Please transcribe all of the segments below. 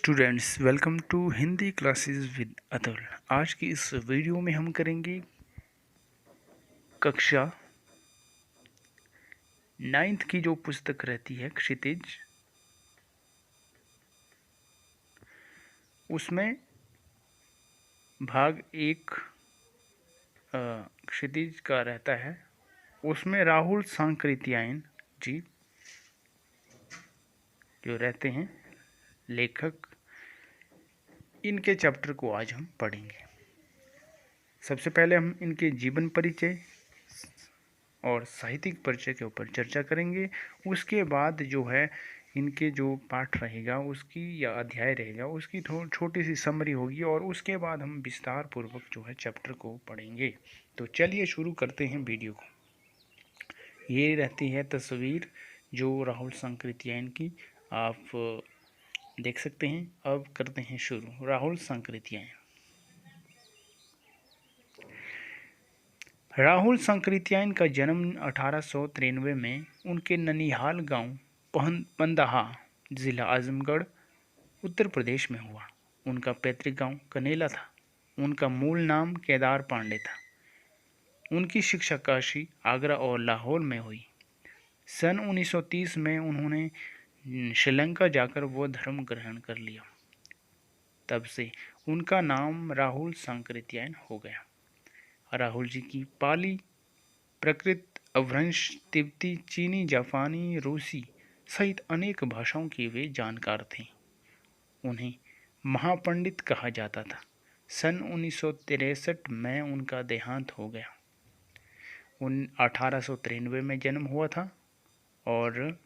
Students, welcome to Hindi classes with Atul. आज की इस वीडियो में हम करेंगे कक्षा 9th की जो पुस्तक रहती है क्षितिज, उसमें भाग 1 क्षितिज का रहता है। उसमें राहुल सांकृत्यायन जी जो रहते हैं लेखक, इनके चैप्टर को आज हम पढ़ेंगे। सबसे पहले हम इनके जीवन परिचय और साहित्यिक परिचय के ऊपर चर्चा करेंगे। उसके बाद जो है इनके जो पाठ रहेगा उसकी या अध्याय रहेगा उसकी छोटी सी समरी होगी और उसके बाद हम विस्तार पूर्वक जो है चैप्टर को पढ़ेंगे। तो चलिए शुरू करते हैं वीडियो को। ये रहती है तस्वीर जो राहुल सांकृत्यायन की, आप देख सकते हैं। अब करते हैं शुरू। राहुल सांकृत्यायन। राहुल सांकृत्यायन का जन्म 1893 में उनके ननिहाल गांव पंदाहा, जिला आजमगढ़, उत्तर प्रदेश में हुआ। उनका पैतृक गांव कनेला था। उनका मूल नाम केदार पांडे था। उनकी शिक्षा काशी, आगरा और लाहौर में हुई। सन 1930 में उन्होंने श्रीलंका जाकर वो धर्म ग्रहण कर लिया। तब से उनका नाम राहुल सांकृत्यायन हो गया। राहुल जी की पाली, प्राकृत, अपभ्रंश, तिब्बती, चीनी, जापानी, रूसी सहित अनेक भाषाओं के वे जानकार थे। उन्हें महापंडित कहा जाता था। सन 1963 में उनका देहांत हो गया। 1893 में जन्म हुआ था और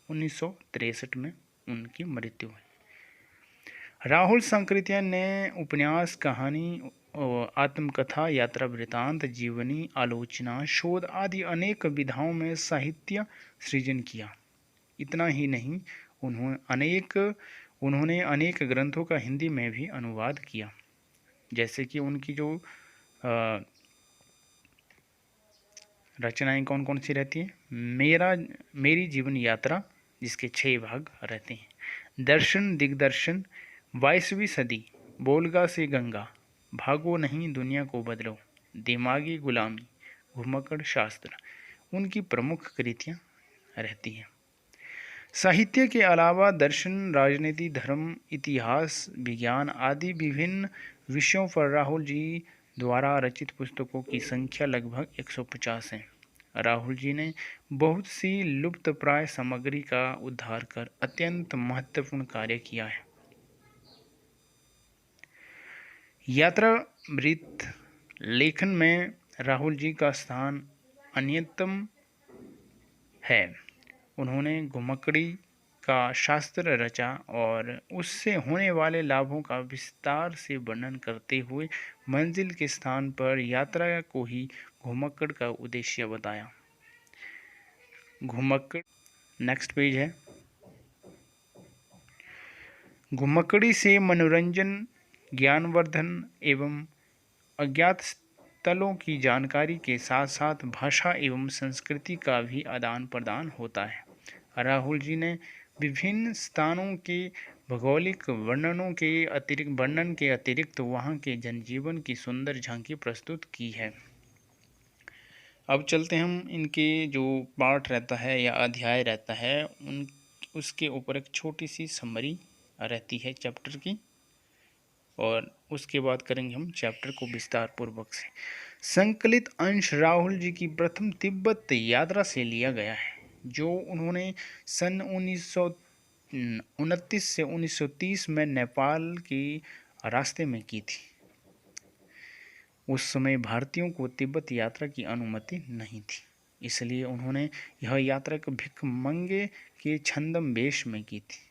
1963 में उनकी मृत्यु हुई। राहुल सांकृत्यायन ने उपन्यास, कहानी, आत्मकथा, यात्रा वृत्तांत, जीवनी, आलोचना, शोध आदि अनेक विधाओं में साहित्य सृजन किया। इतना ही नहीं, उन्होंने अनेक ग्रंथों का हिंदी में भी अनुवाद किया। जैसे कि उनकी जो रचनाएं कौन कौन सी रहती हैं? मेरी जीवन यात्रा, जिसके 6 भाग रहते हैं। दर्शन दिग्दर्शन, 22वीं सदी, बोलगा से गंगा, भागो नहीं दुनिया को बदलो, दिमागी गुलामी, घुमक्कड़ शास्त्र उनकी प्रमुख कृतियां रहती हैं। साहित्य के अलावा दर्शन, राजनीति, धर्म, इतिहास, विज्ञान आदि विभिन्न विषयों पर राहुल जी द्वारा रचित पुस्तकों की संख्या लगभग 150 है। राहुल जी ने बहुत सी लुप्तप्राय सामग्री का उद्धार कर अत्यंत महत्वपूर्ण कार्य किया है। यात्रा वृत्त लेखन में राहुल जी का स्थान अन्यतम है। उन्होंने घुमक्कड़ी का शास्त्र रचा और उससे होने वाले लाभों का विस्तार से वर्णन करते हुए मंजिल के स्थान पर यात्रा को ही घुमक्कड़ का उद्देश्य बताया। घुमक्कड़, नेक्स्ट पेज है। घुमक्कड़ी से मनोरंजन, ज्ञानवर्धन एवं अज्ञात स्थलों की जानकारी के साथ साथ भाषा एवं संस्कृति का भी आदान प्रदान होता है। राहुल जी ने विभिन्न स्थानों के भौगोलिक वर्णन के अतिरिक्त वहाँ के जनजीवन की सुंदर झांकी प्रस्तुत की है। अब चलते हम इनके जो पाठ रहता है या अध्याय रहता है उसके ऊपर एक छोटी सी समरी रहती है चैप्टर की, और उसके बाद करेंगे हम चैप्टर को विस्तार पूर्वक से। संकलित अंश राहुल जी की प्रथम तिब्बत यात्रा से लिया गया है, जो उन्होंने सन 1929 से 1930 में नेपाल के रास्ते में की थी। उस समय भारतीयों को तिब्बत यात्रा की अनुमति नहीं थी, इसलिए उन्होंने यह यात्रा भिखमंगे के छद्म वेश में की थी।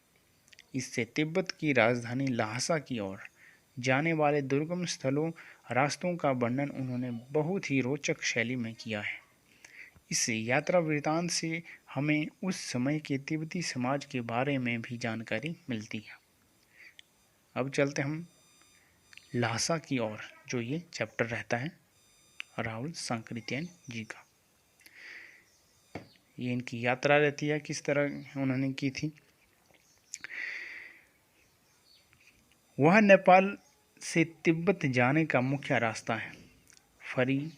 इससे तिब्बत की राजधानी ल्हासा की ओर जाने वाले दुर्गम स्थलों, रास्तों का वर्णन उन्होंने बहुत ही रोचक शैली में किया है। इस यात्रा वृत्तांत से हमें उस समय के तिब्बती समाज के बारे में भी जानकारी मिलती है। अब चलते हम ल्हासा की ओर, जो ये चैप्टर रहता है राहुल सांकृत्यायन जी का। ये इनकी यात्रा रहती है, किस तरह उन्होंने की थी। वह नेपाल से तिब्बत जाने का मुख्य रास्ता है। फरी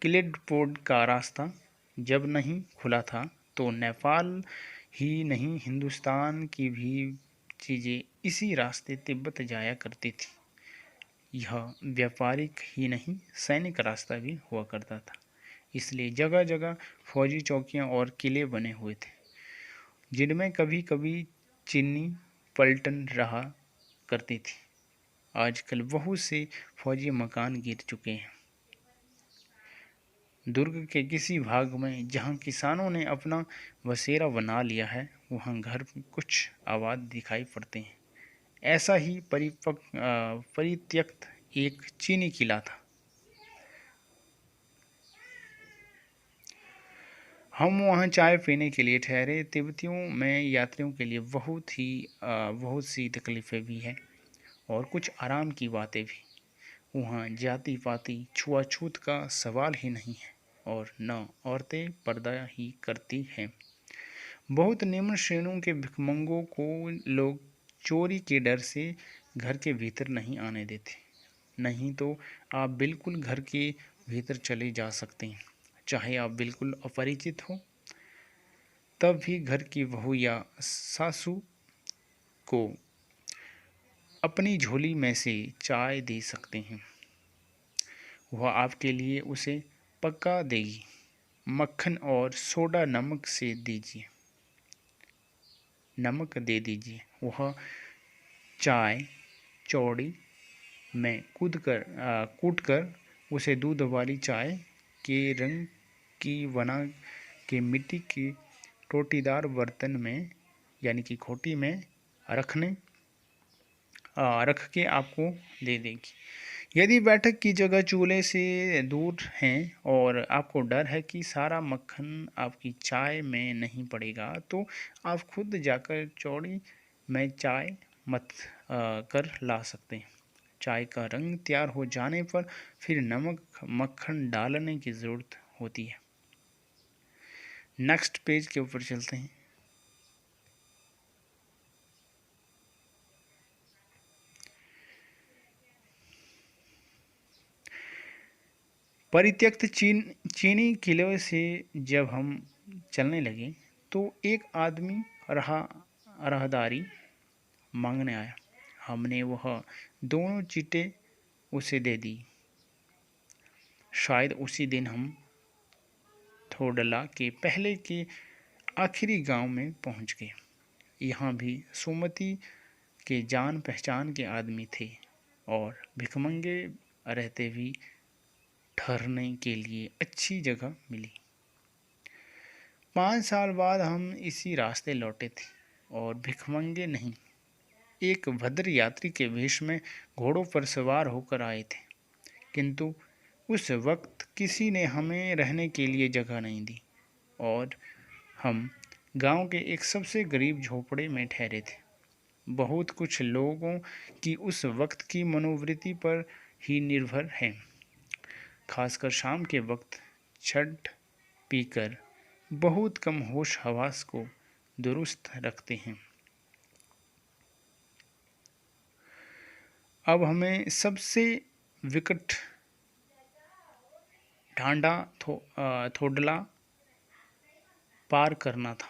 किलेडपोड का रास्ता जब नहीं खुला था तो नेपाल ही नहीं हिंदुस्तान की भी चीज़ें इसी रास्ते तिब्बत जाया करती थी। यह व्यापारिक ही नहीं सैनिक रास्ता भी हुआ करता था, इसलिए जगह जगह फौजी चौकियां और किले बने हुए थे, जिनमें कभी कभी चीनी पलटन रहा करती थी। आजकल बहुत से फौजी मकान गिर चुके हैं। दुर्ग के किसी भाग में जहां किसानों ने अपना बसेरा बना लिया है, वहां घर कुछ आबाद दिखाई पड़ते हैं। ऐसा ही परित्यक्त एक चीनी किला था। हम वहाँ चाय पीने के लिए ठहरे। तिब्बतियों में यात्रियों के लिए बहुत सी तकलीफ़ें भी हैं और कुछ आराम की बातें भी। वहाँ जाति पाति छुआछूत का सवाल ही नहीं है और न औरतें पर्दा ही करती हैं। बहुत निम्न श्रेणियों के भिखमंगों को लोग चोरी के डर से घर के भीतर नहीं आने देते। नहीं तो आप बिल्कुल घर के भीतर चले जा सकते हैं, चाहे आप बिल्कुल अपरिचित हो। तब भी घर की बहू या सासू को अपनी झोली में से चाय दे सकते हैं। वह आपके लिए उसे पका देगी। मक्खन और सोडा नमक दे दीजिए। वह चाय चौड़ी में कूट कर उसे दूध वाली चाय के रंग की बना के मिट्टी के टोटीदार बर्तन में यानी कि खोटी में रख के आपको दे देगी। यदि बैठक की जगह चूल्हे से दूर हैं और आपको डर है कि सारा मक्खन आपकी चाय में नहीं पड़ेगा, तो आप खुद जाकर चौड़ी में चाय मत कर ला सकते हैं। चाय का रंग तैयार हो जाने पर फिर नमक मक्खन डालने की ज़रूरत होती है। नेक्स्ट पेज के ऊपर चलते हैं। परित्यक्त चीनी किले से जब हम चलने लगे तो एक आदमी राहदारी मांगने आया। हमने वह दोनों चिट्टे उसे दे दी। शायद उसी दिन हम थोडला के पहले के आखिरी गांव में पहुंच गए। यहाँ भी सुमति के जान पहचान के आदमी थे और भिखमंगे रहते भी ठहरने के लिए अच्छी जगह मिली। 5 साल बाद हम इसी रास्ते लौटे थे और भिखमंगे नहीं, एक भद्र यात्री के वेश में घोड़ों पर सवार होकर आए थे। किंतु उस वक्त किसी ने हमें रहने के लिए जगह नहीं दी और हम गांव के एक सबसे गरीब झोपड़े में ठहरे थे। बहुत कुछ लोगों की उस वक्त की मनोवृत्ति पर ही निर्भर है, खासकर शाम के वक्त छठ पीकर बहुत कम होश हवास को दुरुस्त रखते हैं। अब हमें सबसे विकट ढांडा थोडला पार करना था।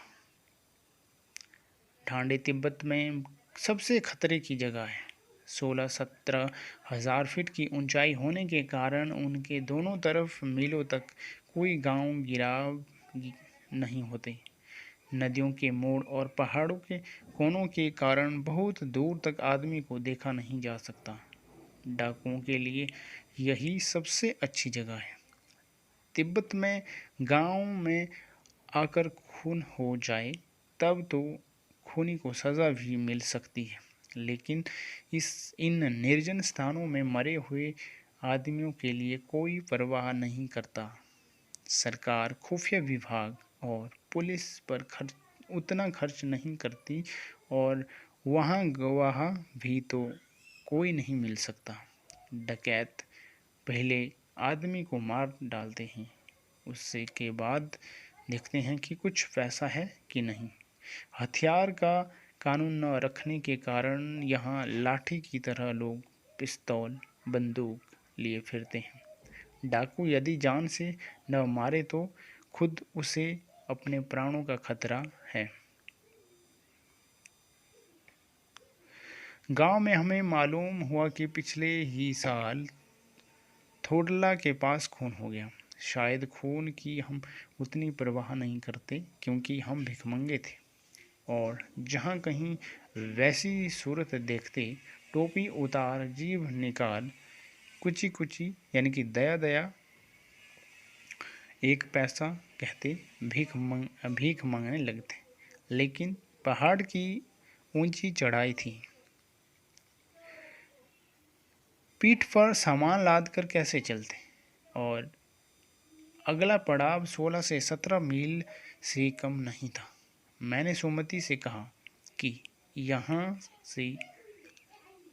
ढांडे तिब्बत में सबसे खतरे की जगह है। 16-17 हज़ार फीट की ऊंचाई होने के कारण उनके दोनों तरफ मीलों तक कोई गांव गिराव नहीं होते। नदियों के मोड़ और पहाड़ों के कोनों के कारण बहुत दूर तक आदमी को देखा नहीं जा सकता। डाकुओं के लिए यही सबसे अच्छी जगह है। तिब्बत में गांव में आकर खून हो जाए तब तो खूनी को सज़ा भी मिल सकती है, लेकिन इन निर्जन स्थानों में मरे हुए आदमियों के लिए कोई परवाह नहीं करता। सरकार, खुफिया विभाग और पुलिस पर उतना खर्च नहीं करती और वहाँ गवाह भी तो कोई नहीं मिल सकता। डकैत पहले आदमी को मार डालते हैं, उससे के बाद देखते हैं कि कुछ पैसा है कि नहीं। हथियार का कानून न रखने के कारण यहाँ लाठी की तरह लोग पिस्तौल बंदूक लिए फिरते हैं। डाकू यदि जान से न मारे तो खुद उसे अपने प्राणों का खतरा है। गांव में हमें मालूम हुआ कि पिछले ही साल थोडला के पास खून हो गया। शायद खून की हम उतनी परवाह नहीं करते क्योंकि हम भिखमंगे थे और जहाँ कहीं वैसी सूरत देखते टोपी उतार जीभ निकाल कुची कुची यानी कि दया दया एक पैसा कहते भीख मांगने लगते। लेकिन पहाड़ की ऊंची चढ़ाई थी, पीठ पर सामान लाद कर कैसे चलते, और अगला पड़ाव 16 से 17 मील से कम नहीं था। मैंने सुमति से कहा कि यहाँ से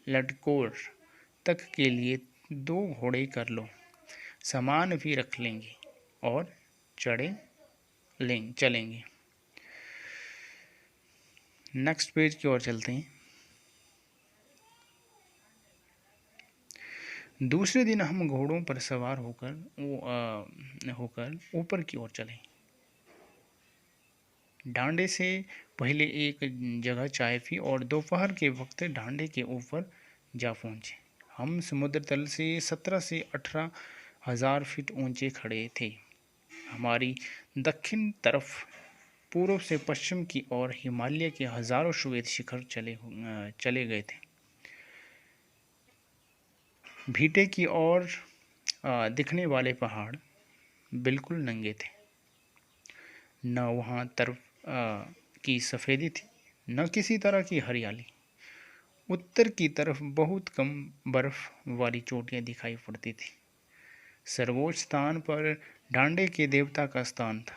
लटकोर तक के लिए 2 घोड़े कर लो, सामान भी रख लेंगे और चलेंगे। नेक्स्ट पेज की ओर चलते हैं। दूसरे दिन हम घोड़ों पर सवार होकर ऊपर की ओर चले। डांडे से पहले एक जगह चाय पी और दोपहर के वक्त डांडे के ऊपर जा पहुंचे। हम समुद्र तल से 17 से 18 हजार फीट ऊंचे खड़े थे। हमारी दक्षिण तरफ पूर्व से पश्चिम की ओर हिमालय के हजारों श्वेत शिखर चले गए थे। भीटे की ओर दिखने वाले पहाड़ बिल्कुल नंगे थे। न वहाँ तरफ की सफ़ेदी थी, न किसी तरह की हरियाली। उत्तर की तरफ बहुत कम बर्फ वाली चोटियाँ दिखाई पड़ती थी। सर्वोच्च स्थान पर डांडे के देवता का स्थान था,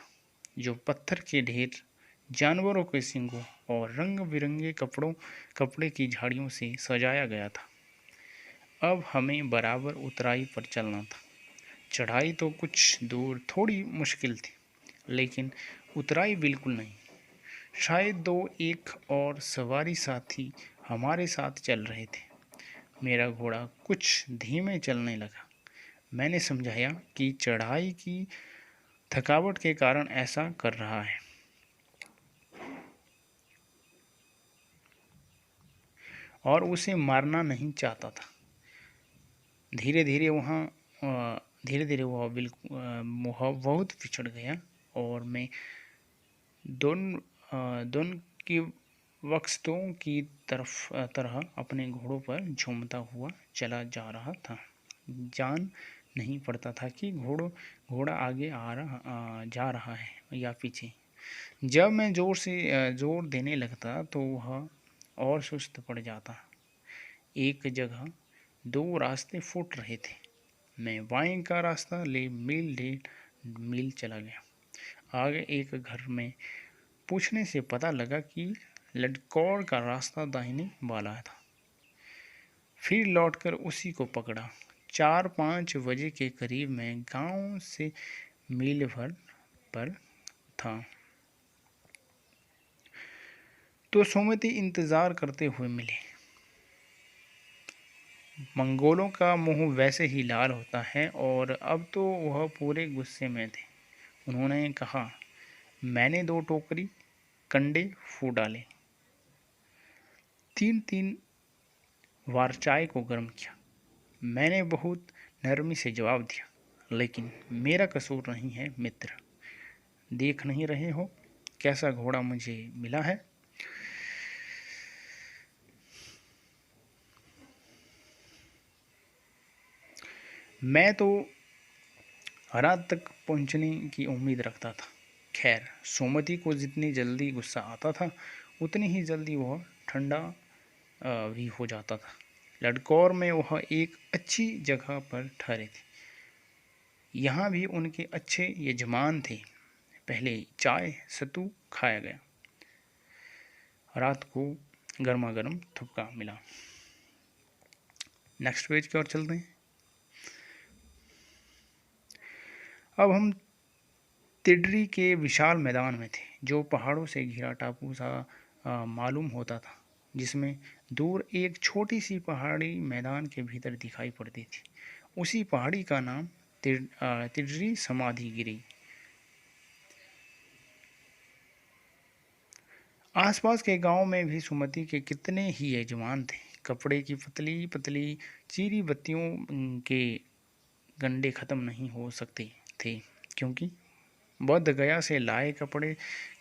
जो पत्थर के ढेर, जानवरों के सींगों और रंग बिरंगे कपड़े की झाड़ियों से सजाया गया था। अब हमें बराबर उतराई पर चलना था। चढ़ाई तो कुछ दूर थोड़ी मुश्किल थी, लेकिन उतराई बिल्कुल नहीं। शायद 2-1 और सवारी साथी हमारे साथ चल रहे थे। मेरा घोड़ा कुछ धीमे चलने लगा। मैंने समझाया कि चढ़ाई की थकावट के कारण ऐसा कर रहा है और उसे मारना नहीं चाहता था। धीरे धीरे वह बहुत पिछड़ गया और मैं दोनों की वक्स्तों की तरह अपने घोड़ों पर झूमता हुआ चला जा रहा था। जान नहीं पड़ता था कि घोड़ा आगे जा रहा है या पीछे। जब मैं जोर देने लगता तो वह और सुस्त पड़ जाता। एक जगह 2 रास्ते फूट रहे थे। मैं बाएं का रास्ता ले मील 1.5 मील चला गया। आगे एक घर में पूछने से पता लगा कि लटकौर का रास्ता दाहिने वाला था। फिर लौटकर उसी को पकड़ा। 4-5 बजे के करीब मैं गांव से मील भर पर था तो सुमति इंतजार करते हुए मिले। मंगोलों का मुंह वैसे ही लाल होता है और अब तो वह पूरे गुस्से में थे। उन्होंने कहा, मैंने 2 टोकरी कंडे फूट डाले, 3-3 वार चाय को गर्म किया। मैंने बहुत नरमी से जवाब दिया, लेकिन मेरा कसूर नहीं है मित्र। देख नहीं रहे हो कैसा घोड़ा मुझे मिला है? मैं तो रात तक पहुंचने की उम्मीद रखता था। खैर, सुमति को जितनी जल्दी गुस्सा आता था उतनी ही जल्दी वह ठंडा भी हो जाता था। लटकौर में वह एक अच्छी जगह पर ठहरे थे। यहाँ भी उनके अच्छे यजमान थे। पहले चाय सत्तू खाया गया। रात को गर्मा गर्म थुपका मिला। नेक्स्ट पेज की ओर चलते हैं। अब हम तिडरी के विशाल मैदान में थे, जो पहाड़ों से घिरा टापू सा मालूम होता था, जिसमें दूर एक छोटी सी पहाड़ी मैदान के भीतर दिखाई पड़ती थी। उसी पहाड़ी का नाम तिर्री समाधि गिरी। आसपास के गांव में भी सुमति के कितने ही यजमान थे। कपड़े की पतली पतली चीरी बत्तियों के गंडे खत्म नहीं हो सकते थे, क्योंकि बोध गया से लाए कपड़े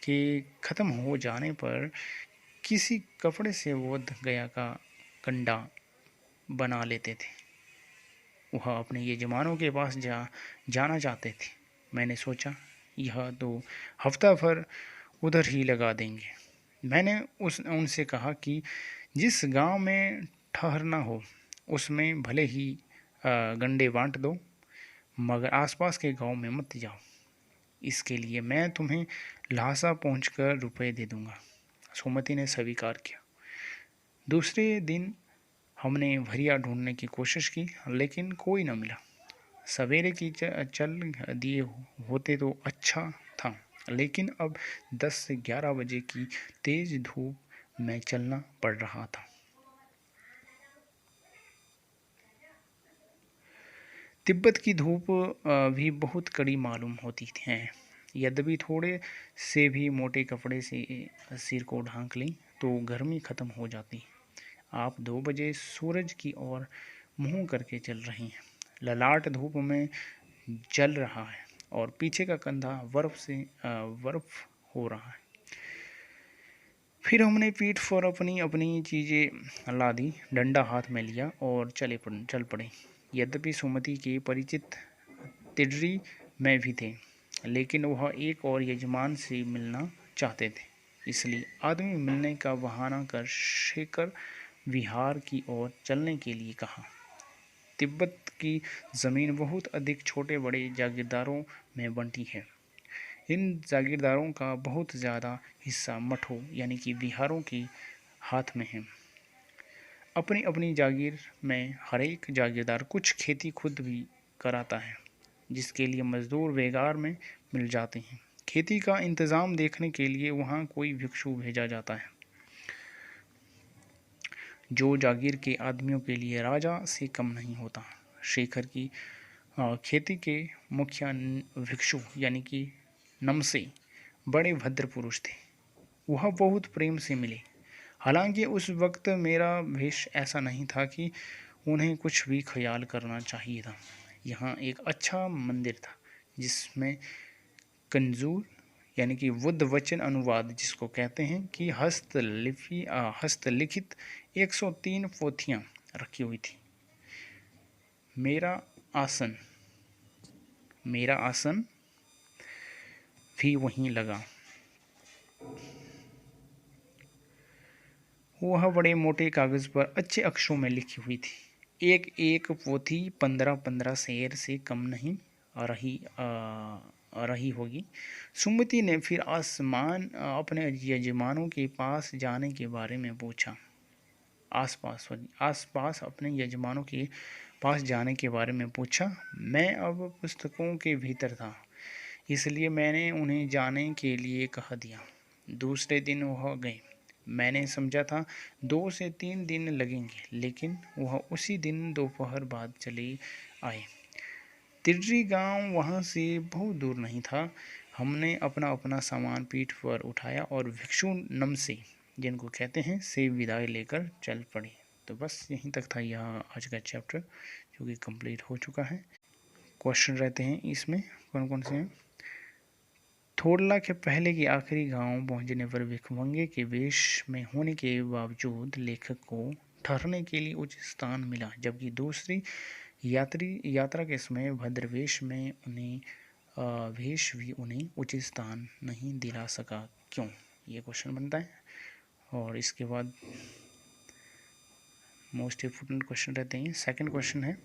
के खत्म हो जाने पर किसी कपड़े से बोध गया का कंडा बना लेते थे। वह अपने यजमानों के पास जाना चाहते थे। मैंने सोचा, यह तो हफ्ता भर उधर ही लगा देंगे। मैंने उनसे कहा कि जिस गांव में ठहरना हो उसमें भले ही गंडे बांट दो, मगर आसपास के गांव में मत जाओ। इसके लिए मैं तुम्हें लहासा पहुंचकर रुपए दे दूंगा। सुमति ने स्वीकार किया। दूसरे दिन हमने भरिया ढूंढने की कोशिश की, लेकिन कोई न मिला। सवेरे की चल दिए होते तो अच्छा था, लेकिन अब 10 से 11 बजे की तेज धूप में चलना पड़ रहा था। तिब्बत की धूप भी बहुत कड़ी मालूम होती है। यद्यपि थोड़े से भी मोटे कपड़े से सिर को ढांक लें तो गर्मी खत्म हो जाती है। आप 2 बजे सूरज की ओर मुंह करके चल रही हैं। ललाट धूप में जल रहा है और पीछे का कंधा बर्फ हो रहा है। फिर हमने पीठ पर अपनी अपनी चीजें लादी, डंडा हाथ में लिया और चल पड़े। यद्यपि सुमति के परिचित तिडरी में भी थे, लेकिन वह एक और यजमान से मिलना चाहते थे। इसलिए आदमी मिलने का बहाना कर शेखर विहार की ओर चलने के लिए कहा। तिब्बत की जमीन बहुत अधिक छोटे बड़े जागीरदारों में बंटी है। इन जागीरदारों का बहुत ज़्यादा हिस्सा मठों यानी कि विहारों के हाथ में है। अपनी अपनी जागीर में हर एक जागीरदार कुछ खेती खुद भी कराता है, जिसके लिए मजदूर बेगार में मिल जाते हैं। खेती का इंतज़ाम देखने के लिए वहाँ कोई भिक्षु भेजा जाता है, जो जागीर के आदमियों के लिए राजा से कम नहीं होता। शेखर की खेती के मुखिया भिक्षु यानी कि नमसे बड़े भद्र पुरुष थे। वह बहुत प्रेम से मिले। हालांकि उस वक्त मेरा भेष ऐसा नहीं था कि उन्हें कुछ भी ख्याल करना चाहिए था। यहाँ एक अच्छा मंदिर था, जिसमें कंजूर यानी कि बुद्ध वचन अनुवाद जिसको कहते हैं कि हस्तलिखित 103 पोथियाँ रखी हुई थी। मेरा आसन भी वहीं लगा। वह बड़े मोटे कागज पर अच्छे अक्षरों में लिखी हुई थी। एक एक पोथी 15-15 शेर से कम नहीं रही होगी। सुमति ने फिर अपने यजमानों के पास जाने के बारे में पूछा। आसपास अपने यजमानों के पास जाने के बारे में पूछा। मैं अब पुस्तकों के भीतर था, इसलिए मैंने उन्हें जाने के लिए कह दिया। दूसरे दिन वह गए। मैंने समझा था 2 से 3 दिन लगेंगे, लेकिन वह उसी दिन दोपहर बाद चले आए। तिर्री गांव वहां से बहुत दूर नहीं था। हमने अपना अपना सामान पीठ पर उठाया और भिक्षु नमसे जिनको कहते हैं से विदाई लेकर चल पड़े। तो बस यहीं तक था यह आज का चैप्टर, जो कि कंप्लीट हो चुका है। क्वेश्चन रहते हैं इसमें कौन कौन से हैं। थोड़ला के पहले की आखिरी गांव पहुंचने पर भिखमंगे के वेश में होने के बावजूद लेखक को ठहरने के लिए उचित स्थान मिला, जबकि दूसरी यात्रा के समय भद्रवेश में वेश भी उन्हें उचित स्थान नहीं दिला सका, क्यों? ये क्वेश्चन बनता है। और इसके बाद मोस्ट इम्पोर्टेंट क्वेश्चन रहते हैं। सेकंड क्वेश्चन है,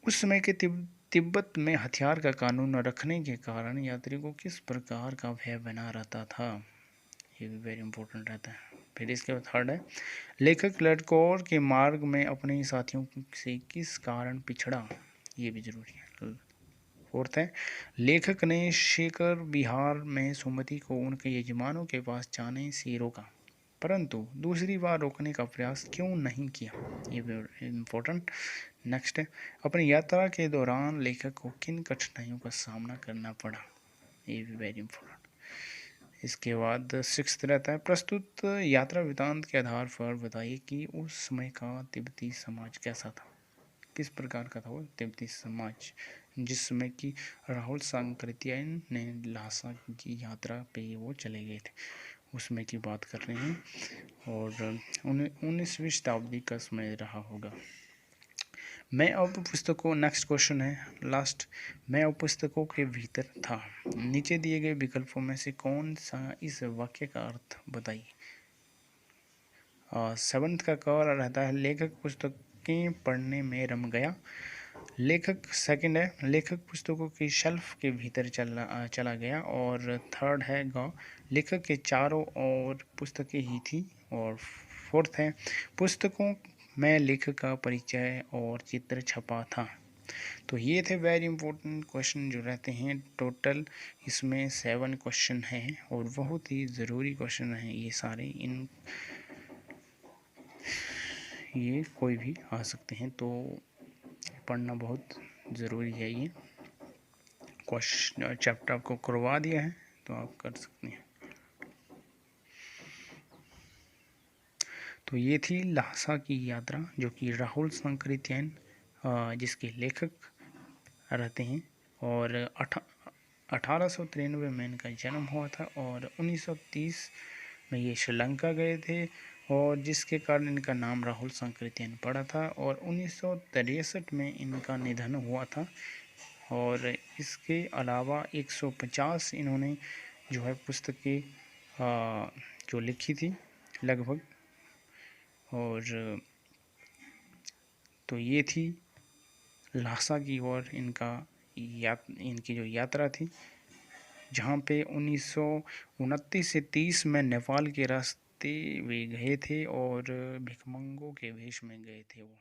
उस समय के तिब्बत में हथियार का कानून न रखने के कारण यात्री को किस प्रकार का भय बना रहता था? ये भी वेरी इंपॉर्टेंट रहता है। फिर इसके बाद थर्ड है, लेखक लडकौर के मार्ग में अपने साथियों से किस कारण पिछड़ा? ये भी जरूरी है। फोर्थ है, लेखक ने शेखर विहार में सुमति को उनके यजमानों के पास जाने से रोका, परंतु दूसरी बार रोकने का प्रयास क्यों नहीं किया। ये इम्पोर्टेंट। नेक्स्ट है, अपनी यात्रा के दौरान लेखक को किन कठिनाइयों का सामना करना पड़ा। ये भी वेरी इंपॉर्टेंट। इसके बाद सिक्स्थ रहता है, प्रस्तुत यात्रा वृत्तांत के आधार पर बताइए कि उस समय का तिब्बती समाज कैसा था। किस प्रकार का था वो तिब्बती समाज, जिस समय कि राहुल सांकृत्यायन ने ल्हासा की यात्रा पे वो चले गए थे, उसमें की बात कर रहे हैं। और 19वीं शताब्दी का समय रहा होगा। मैं अब पुस्तकों, नेक्स्ट क्वेश्चन है लास्ट, मैं अब पुस्तकों के भीतर था, नीचे दिए गए विकल्पों में से कौन सा इस वाक्य का अर्थ बताइए। सेवंथ का कवर रहता है, लेखक पुस्तकें पढ़ने में रम गया। लेखक सेकंड है, लेखक पुस्तकों की शेल्फ के भीतर चला गया। और थर्ड है ग, लेखक के चारों ओर पुस्तकें ही थी। और फोर्थ है, पुस्तकों में लेखक का परिचय और चित्र छपा था। तो ये थे वेरी इंपॉर्टेंट क्वेश्चन जो रहते हैं। टोटल इसमें 7 क्वेश्चन हैं और बहुत ही ज़रूरी क्वेश्चन हैं ये सारे। ये कोई भी आ सकते हैं, तो पढ़ना बहुत ज़रूरी है। ये क्वेश्चन चैप्टर आपको करवा दिया है तो आप कर सकते हैं। तो ये थी ल्हासा की यात्रा, जो कि राहुल सांकृत्यायन जिसके लेखक रहते हैं। और 1893 में इनका जन्म हुआ था और 1930 में ये श्रीलंका गए थे, और जिसके कारण इनका नाम राहुल सांकृत्यायन पड़ा था। और 1963 में इनका निधन हुआ था। और इसके अलावा 150 इन्होंने जो है पुस्तकें जो लिखी थी लगभग। और तो ये थी ल्हासा की ओर इनकी जो यात्रा थी, जहाँ पे 1929 से 30 में नेपाल के रास्ते वे गए थे और भिखमंगों के वेश में गए थे वो।